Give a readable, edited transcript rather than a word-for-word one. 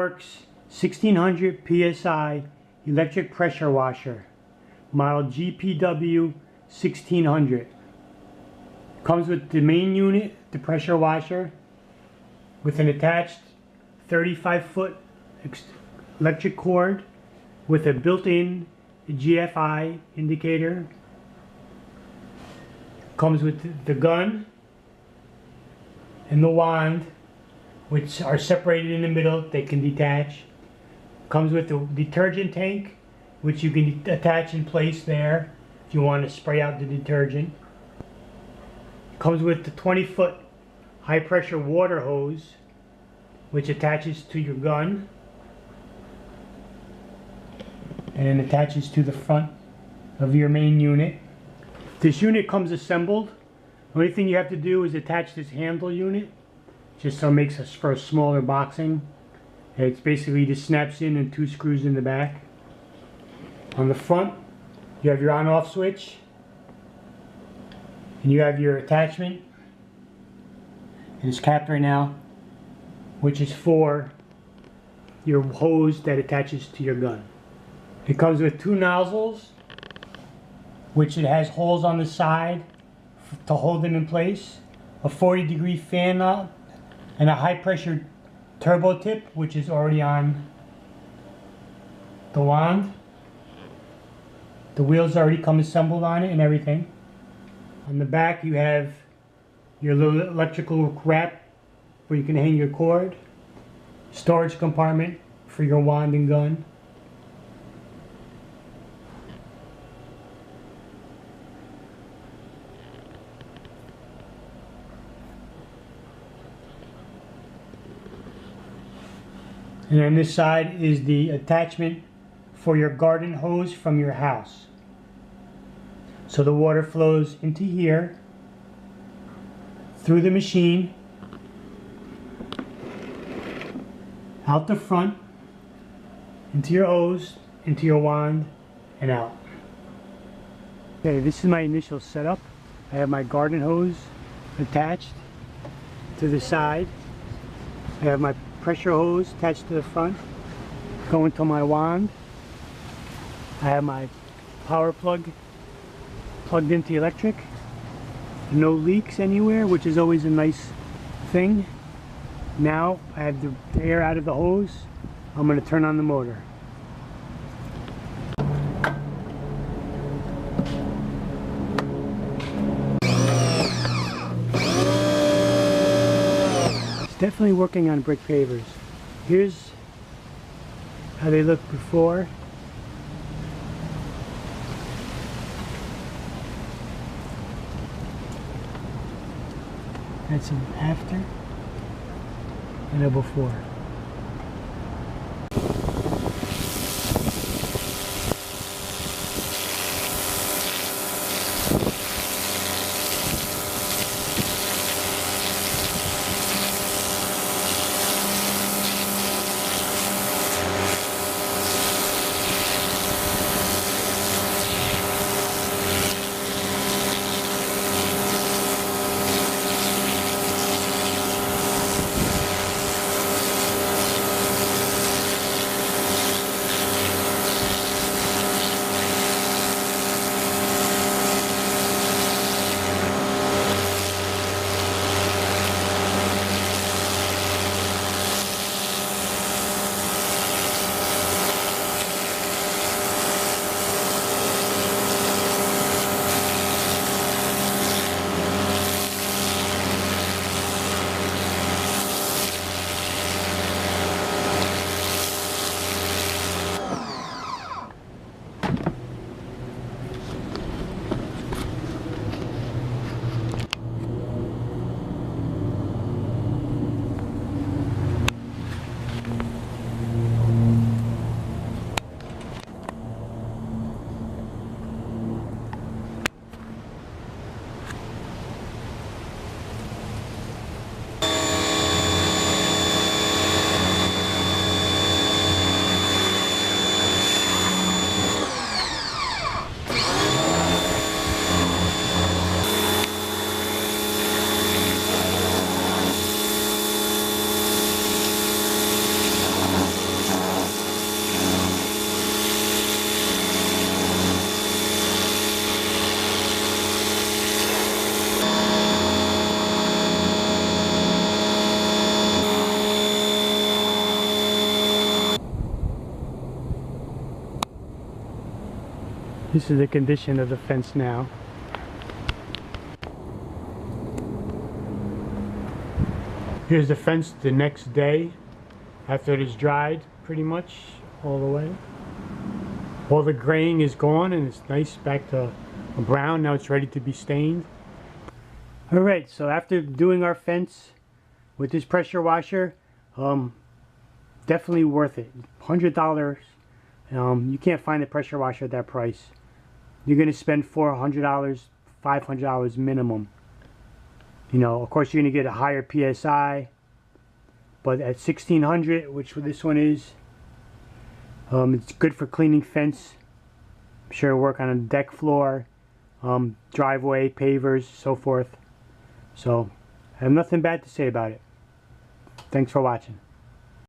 GreenWorks 1600 PSI electric pressure washer, model GPW1600. Comes with the main unit, the pressure washer, with an attached 35-foot electric cord with a built-in GFI indicator. Comes with the gun and the wand, which are separated in the middle. They can detach. Comes with the detergent tank, which you can attach in place there if you want to spray out the detergent. Comes with the 20-foot high pressure water hose, which attaches to your gun and attaches to the front of your main unit. This unit comes assembled. The only thing you have to do is attach this handle unit, just so it makes us for a smaller boxing. It's basically just snaps in and 2 screws in the back. On the front, you have your on-off switch, and you have your attachment. It's capped right now, which is for your hose that attaches to your gun. It comes with 2 nozzles, which it has holes on the side to hold them in place, a 40-degree fan knob, and a high-pressure turbo tip, which is already on the wand. The wheels already come assembled on it and everything. On the back you have your little electrical wrap where you can hang your cord, storage compartment for your wand and gun. And on this side is the attachment for your garden hose from your house. So the water flows into here, through the machine, out the front, into your hose, into your wand, and out. Okay, this is my initial setup. I have my garden hose attached to the side. I have my pressure hose attached to the front, going to my wand. I have my power plug plugged into electric. No leaks anywhere, which is always a nice thing. Now I have the air out of the hose. I'm going to turn on the motor. Definitely working on brick pavers. Here's how they look before. That's an after and a before. This is the condition of the fence now. Here's the fence the next day after it is dried pretty much all the way. All the graying is gone and it's nice back to a brown. Now it's ready to be stained. Alright, so after doing our fence with this pressure washer, definitely worth it. $100. You can't find a pressure washer at that price. You're going to spend $400, $500 minimum. You know, of course you're going to get a higher PSI, but at 1600, which this one is, it's good for cleaning fence. I'm sure it'll work on a deck floor, driveway, pavers, so forth. So, I have nothing bad to say about it. Thanks for watching.